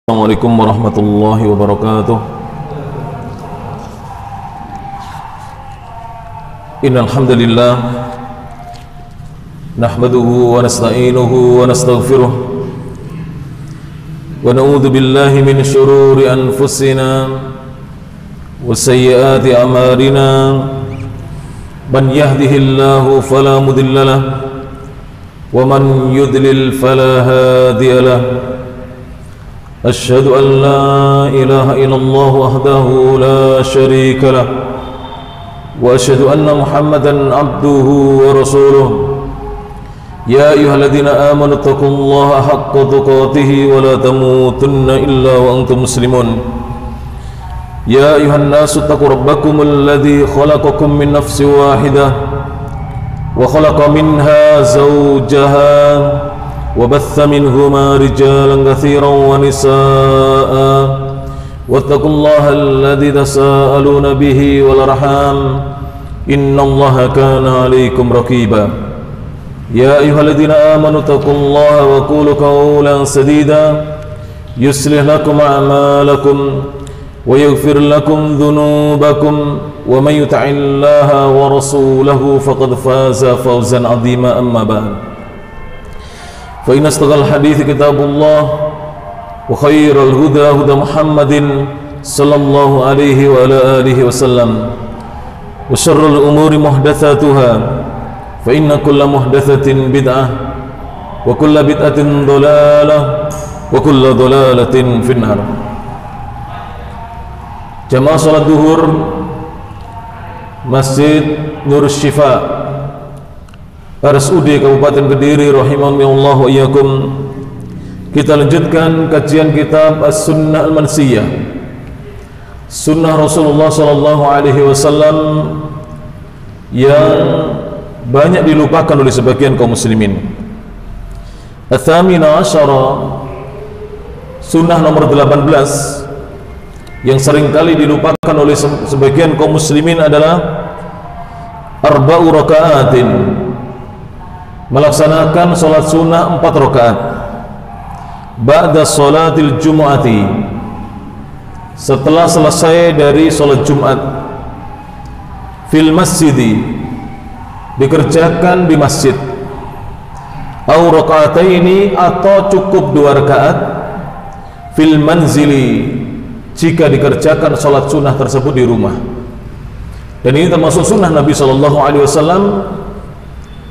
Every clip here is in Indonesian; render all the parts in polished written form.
Assalamualaikum warahmatullahi wabarakatuh. Innal hamdalillah nahmaduhu wa nasta'inuhu wa nastaghfiruh wa na'udzu billahi min shururi anfusina wa sayyiati a'malina. Man yahdihillahu fala mudilla lahu wa man yudlil fala hadiya lahu. أشهد أن لا إله إلا الله وحده لا شريك له وأشهد أن محمدا عبده ورسوله. يا أيها الذين آمنوا اتقوا الله حق تقاته ولا تموتن إلا وأنتم مسلمون. يا أيها الناس اتقوا ربكم الذي خلقكم من نفس واحدة وخلق منها زوجها وبث منهما رجالا كثيرا ونساء واتقوا الله الذي تساءلون به والأرحام إن الله كان عليكم رقيبا. يا أيها الذين آمنوا اتقوا الله وقولوا قولا سديدا يصلح لكم أعمالكم ويغفر لكم ذنوبكم ومن يطع الله ورسوله فقد فاز فوزا عظيما. أما بعد فإن أصدق الحديث كتاب الله وخير الهدى هدى محمد صلى الله عليه وعلى آله وسلم وشر الأمور محدثاتها فإن كل محدثة بدعة وكل بدعة ضلالة وكل ضلالة في النار. Jamaah salat duhur Masjid Nur Syifa RSUD Kabupaten Kediri rahimahumullah wa iyyakum. Kita lanjutkan kajian kitab As-Sunnah Al-Mansiyah, Sunnah Rasulullah sallallahu alaihi wasallam yang banyak dilupakan oleh sebagian kaum muslimin. Ats-tsamina asyara, sunnah nomor 18 yang seringkali dilupakan oleh sebagian kaum muslimin adalah arba'u raka'atin, melaksanakan salat sunnah 4 rakaat ba'da salatil jumu'ati, setelah selesai dari salat Jumat, fil masjidi, dikerjakan di masjid, au raka'ataini, atau cukup 2 rakaat, fil manzili, jika dikerjakan salat sunnah tersebut di rumah. Dan ini termasuk sunnah Nabi sallallahu alaihi wasallam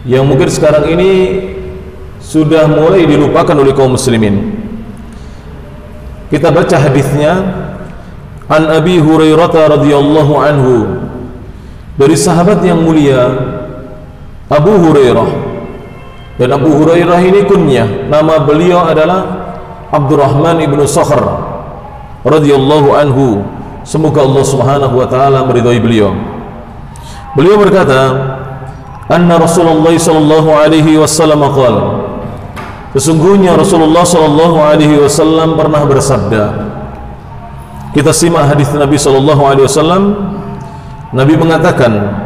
yang mungkin sekarang ini sudah mulai dilupakan oleh kaum muslimin. Kita baca hadisnya. An Abi Hurairah radhiyallahu anhu, dari sahabat yang mulia Abu Hurairah. Dan Abu Hurairah ini kunyah, nama beliau adalah Abdurrahman ibnu Sakhr radhiyallahu anhu. Semoga Allah subhanahu wa ta'ala meridhai beliau. Beliau berkata, anna Rasulullah sallallahu alaihi wasallam qala, sesungguhnya Rasulullah sallallahu alaihi wasallam pernah bersabda. Kita simak hadis Nabi sallallahu alaihi wasallam. Nabi mengatakan,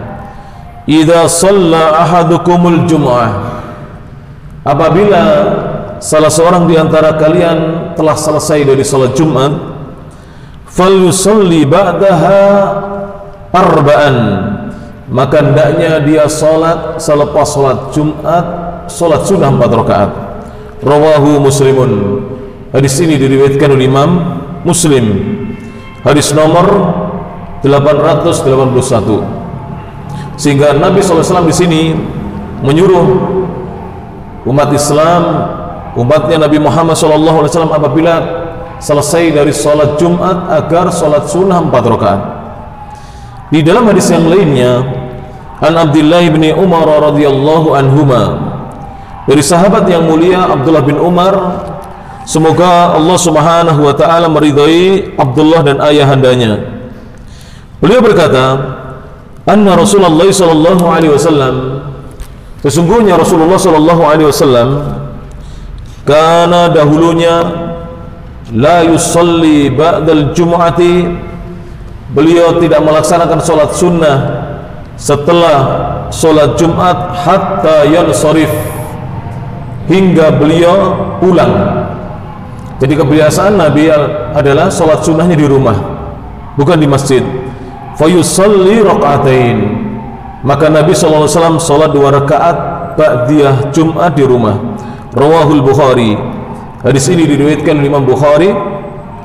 idza shalla ahadukumul jumu'ah, apabila salah seorang di antara kalian telah selesai dari salat Jumat, falyusalli ba'daha arba'an, maka hendaknya dia salat selepas salat Jumat, salat sunnah 4 rakaat. Rawahu Muslimun. Hadis ini diriwayatkan oleh Imam Muslim. Hadis nomor 881. Sehingga Nabi SAW di sini menyuruh umat Islam, umatnya Nabi Muhammad SAW, apabila selesai dari salat Jumat agar salat sunnah 4 rakaat. Di dalam hadis yang lainnya, An Abdullah bin Umar radhiyallahu anhuma, dari sahabat yang mulia Abdullah bin Umar, semoga Allah subhanahu wa ta'ala meridhai Abdullah dan ayahandanya. Beliau berkata, anna Rasulullah sallallahu alaihi wasallam, sesungguhnya Rasulullah sallallahu alaihi wasallam, kana dahulunya la yusalli ba'dal jumu'ati, beliau tidak melaksanakan salat sunnah setelah salat Jumat, hatta yansharif, hingga beliau pulang. Jadi kebiasaan Nabi adalah sholat sunnahnya di rumah, bukan di masjid. Fayusalli rakaatain, maka Nabi SAW sholat 2 rakaat ba'diyah Jumat di rumah. Rawahul Bukhari, hadis ini diriwayatkan oleh Imam Bukhari,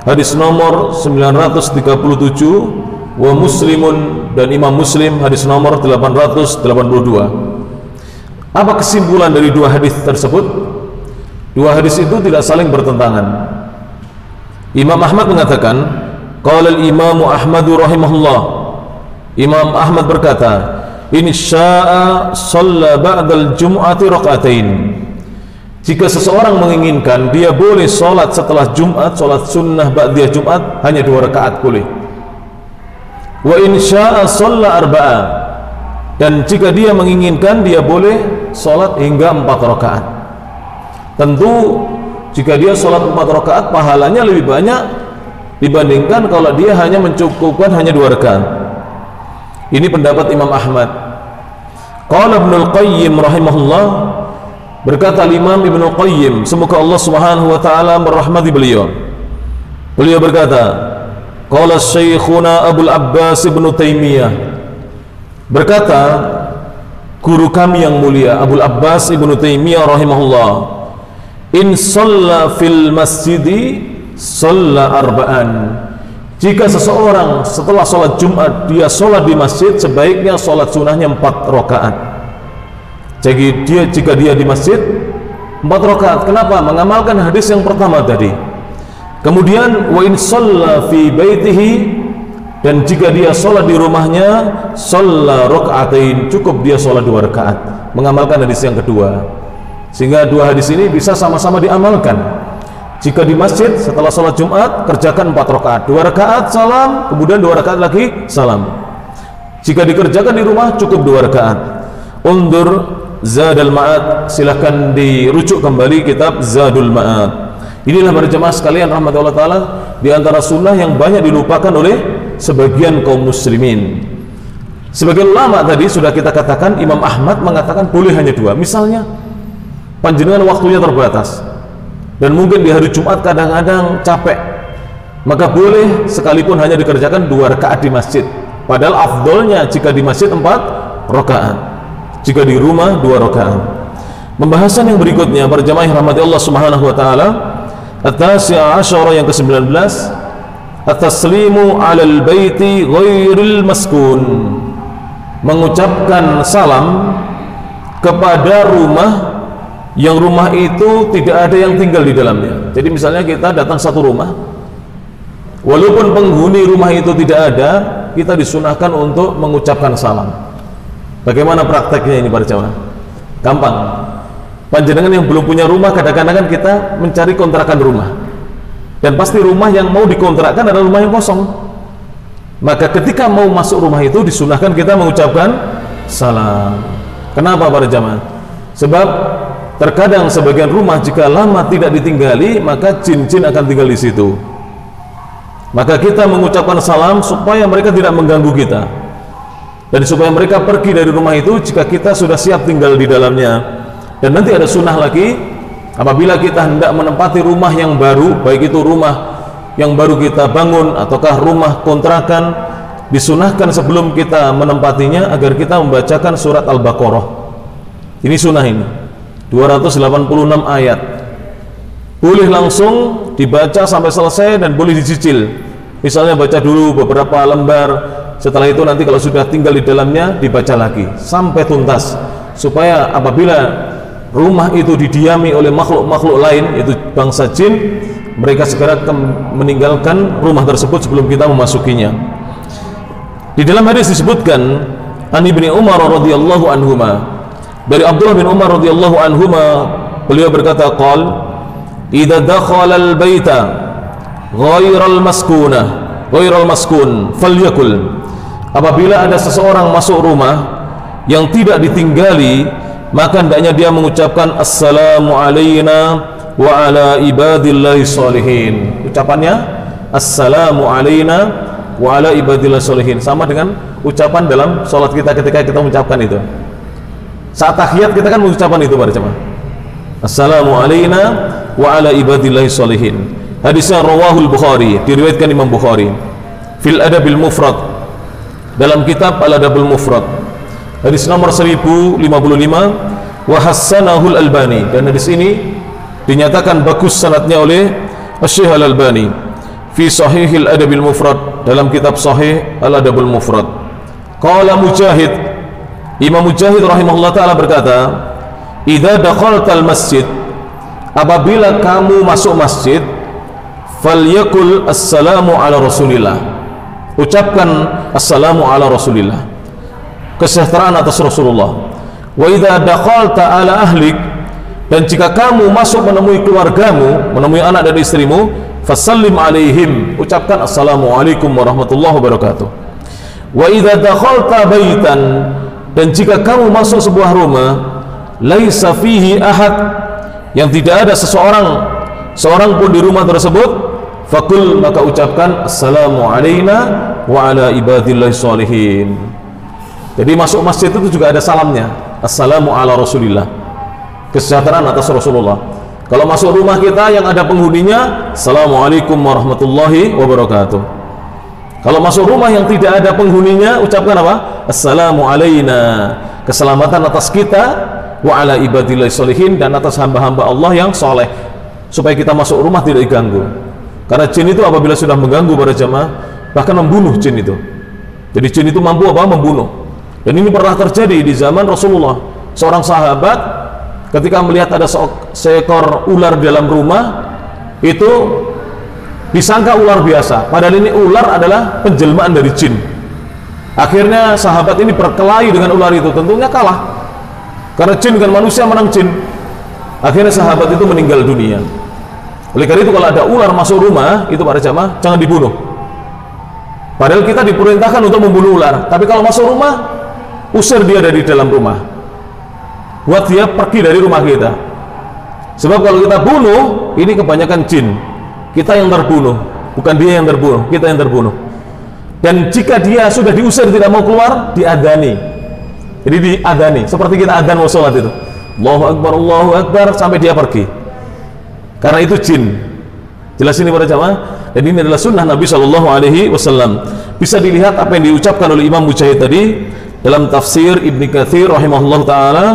hadis nomor 937, wa Muslimun, dan Imam Muslim hadis nomor 882. Apa kesimpulan dari 2 hadis tersebut? 2 hadis itu tidak saling bertentangan. Imam Ahmad mengatakan, qala al-Imam Ahmad rahimahullah, Imam Ahmad berkata, in syaa shalla ba'dal jum'ati rakaatain. Jika seseorang menginginkan, dia boleh sholat setelah Jumat, sholat sunnah ba'diyah Jumat hanya 2 rakaat boleh. Wa in syaa shalla arba'a, dan jika dia menginginkan, dia boleh sholat hingga 4 rakaat. Tentu jika dia sholat 4 rakaat pahalanya lebih banyak dibandingkan kalau dia hanya mencukupkan hanya 2 rakaat. Ini pendapat Imam Ahmad. Qala Ibnul Qayyim rahimahullah, berkata Imam Ibnul Qayyim, semoga Allah Subhanahu wa taala merahmati beliau. Beliau berkata, qala Syekhuna Abul Abbas Ibnu Taimiyah, berkata guru kami yang mulia Abul Abbas Ibnu Taimiyah rahimahullah, in shalla fil masjidi shalla arba'an. Jika seseorang setelah sholat Jumat dia sholat di masjid, sebaiknya sholat sunnahnya 4 rakaat. Jadi jika dia di masjid 4 rakaat. Kenapa? Mengamalkan hadis yang pertama tadi. Kemudian wa in shalla fi baitihi, dan jika dia sholat di rumahnya shalla rakaatain, cukup dia sholat 2 rakaat. Mengamalkan hadis yang kedua. Sehingga 2 hadis ini bisa sama-sama diamalkan. Jika di masjid setelah sholat Jumat kerjakan 4 rakaat, 2 rakaat salam, kemudian 2 rakaat lagi salam. Jika dikerjakan di rumah cukup 2 rakaat. Undur Zadul Ma'ad, silahkan dirujuk kembali kitab Zadul Ma'ad. Inilah para jemaah sekalian rahmat Allah Ta'ala, di antara sunnah yang banyak dilupakan oleh sebagian kaum muslimin. Sebagian ulama tadi sudah kita katakan, Imam Ahmad mengatakan boleh hanya 2. Misalnya panjenengan waktunya terbatas dan mungkin di hari Jumat kadang-kadang capek, maka boleh sekalipun hanya dikerjakan 2 rakaat di masjid. Padahal afdolnya jika di masjid 4 rakaat, jika di rumah 2 rakaat. Pembahasan yang berikutnya para jemaah rahmati Allah Subhanahu wa taala, at-tasi'a asyara yang ke-19, at-taslimu 'alal baiti ghairil maskun. Mengucapkan salam kepada rumah yang rumah itu tidak ada yang tinggal di dalamnya. Jadi misalnya kita datang satu rumah, walaupun penghuni rumah itu tidak ada, kita disunahkan untuk mengucapkan salam. Bagaimana prakteknya ini para jemaah? Gampang. Panjenengan yang belum punya rumah, kadang-kadang kan kita mencari kontrakan rumah, dan pasti rumah yang mau dikontrakkan adalah rumah yang kosong. Maka ketika mau masuk rumah itu disunahkan kita mengucapkan salam. Kenapa para jemaah? Sebab terkadang sebagian rumah jika lama tidak ditinggali, maka jin-jin akan tinggal di situ. Maka kita mengucapkan salam supaya mereka tidak mengganggu kita, dan supaya mereka pergi dari rumah itu jika kita sudah siap tinggal di dalamnya. Dan nanti ada sunnah lagi, apabila kita hendak menempati rumah yang baru, baik itu rumah yang baru kita bangun ataukah rumah kontrakan, disunahkan sebelum kita menempatinya agar kita membacakan surat Al-Baqarah. Ini sunnah ini, 286 ayat. Boleh langsung dibaca sampai selesai dan boleh dicicil. Misalnya baca dulu beberapa lembar, setelah itu nanti kalau sudah tinggal di dalamnya dibaca lagi sampai tuntas, supaya apabila rumah itu didiami oleh makhluk-makhluk lain, yaitu bangsa jin, mereka segera meninggalkan rumah tersebut sebelum kita memasukinya. Di dalam hadis disebutkan An Ibni Umar radhiyallahu anhuma, dari Abdullah bin Umar radhiyallahu anhuma, beliau berkata, qal idza dakhala al-baita ghairal maskun falyakul, apabila ada seseorang masuk rumah yang tidak ditinggali, maka hendaknya dia mengucapkan assalamu alayna wa ala ibadillahi sholihin. Ucapannya assalamu alayna wa ala ibadillahi sholihin sama dengan ucapan dalam sholat kita ketika kita mengucapkan itu. Saat tahiyat kita kan mengucapkan itu pada jemaah, assalamu alayna wa ala ibadillahi sholihin. Hadisnya rawahul Bukhari, diriwayatkan Imam Bukhari fil Adabil Mufrad, dalam kitab Al Adabul Mufrad, hadis nomor 1055, wa hassanahul Albani, dan hadis ini dinyatakan bagus sanadnya oleh Syekh Al Albani fi Sahihil Adabil Mufrad, dalam kitab Sahih Al Adabul Mufrad. Qala Mujahid, Imam Mujahid rahimahullah taala berkata, idza dakhaltal masjid, apabila kamu masuk masjid, falyakul assalamu ala Rasulillah, ucapkan assalamu ala Rasulillah, kesejahteraan atas Rasulullah. Wa idza dakhalta ala ahlik, dan jika kamu masuk menemui keluargamu, menemui anak dan istrimu, fasallim alaihim, ucapkan assalamualaikum warahmatullahi wabarakatuh. Wa idza dakhalta baitan, dan jika kamu masuk sebuah rumah, laisa fihi ahad, yang tidak ada seorang pun di rumah tersebut, fakul, maka ucapkan assalamu alaina wa ala ibadillahi sholihin. Jadi masuk masjid itu juga ada salamnya, assalamu ala Rasulillah, kesejahteraan atas Rasulullah. Kalau masuk rumah kita yang ada penghuninya, assalamualaikum warahmatullahi wabarakatuh. Kalau masuk rumah yang tidak ada penghuninya, ucapkan apa? Assalamu alaina, keselamatan atas kita, wa ala ibadillahi sholihin, dan atas hamba-hamba Allah yang soleh, supaya kita masuk rumah tidak diganggu. Karena jin itu apabila sudah mengganggu para jamaah, bahkan membunuh jin itu. Jadi jin itu mampu apa? Membunuh. Dan ini pernah terjadi di zaman Rasulullah. Seorang sahabat ketika melihat ada seekor ular di dalam rumah, itu disangka ular biasa, padahal ini ular adalah penjelmaan dari jin. Akhirnya sahabat ini berkelahi dengan ular itu, tentunya kalah, karena jin kan manusia menang jin. Akhirnya sahabat itu meninggal dunia. Oleh karena itu kalau ada ular masuk rumah, itu para jamaah jangan dibunuh. Padahal kita diperintahkan untuk membunuh ular, tapi kalau masuk rumah, usir dia dari dalam rumah, buat dia pergi dari rumah kita. Sebab kalau kita bunuh, ini kebanyakan jin, kita yang terbunuh, bukan dia yang terbunuh, kita yang terbunuh. Dan jika dia sudah diusir tidak mau keluar, diadani. Jadi diadani, seperti kita adzan mau sholat itu, Allahu Akbar, sampai dia pergi. Karena itu jin. Jelas ini para jamaah. Dan ini adalah sunnah Nabi SAW. Bisa dilihat apa yang diucapkan oleh Imam Mujahid tadi dalam tafsir Ibnu Katsir rahimahullah taala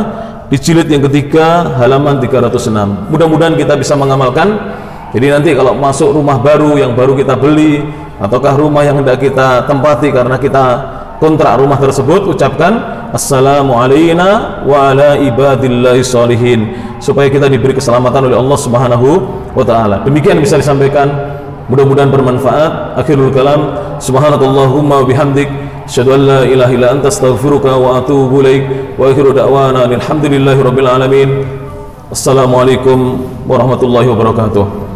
di jilid yang ketiga halaman 306. Mudah-mudahan kita bisa mengamalkan. Jadi nanti kalau masuk rumah baru yang baru kita beli, ataukah rumah yang hendak kita tempati karena kita kontrak rumah tersebut, ucapkan assalamu alaina wa ala ibadillahi sholihin, supaya kita diberi keselamatan oleh Allah Subhanahu wa taala. Demikian bisa disampaikan, mudah-mudahan bermanfaat. Akhirul kalam, subhanakallahumma wa bihamdik, asyhadu an la ilaha illa anta, astaghfiruka wa atubu ilaik, wa akhiru da'wana alhamdulillahi rabbil alamin. Assalamualaikum warahmatullahi wabarakatuh.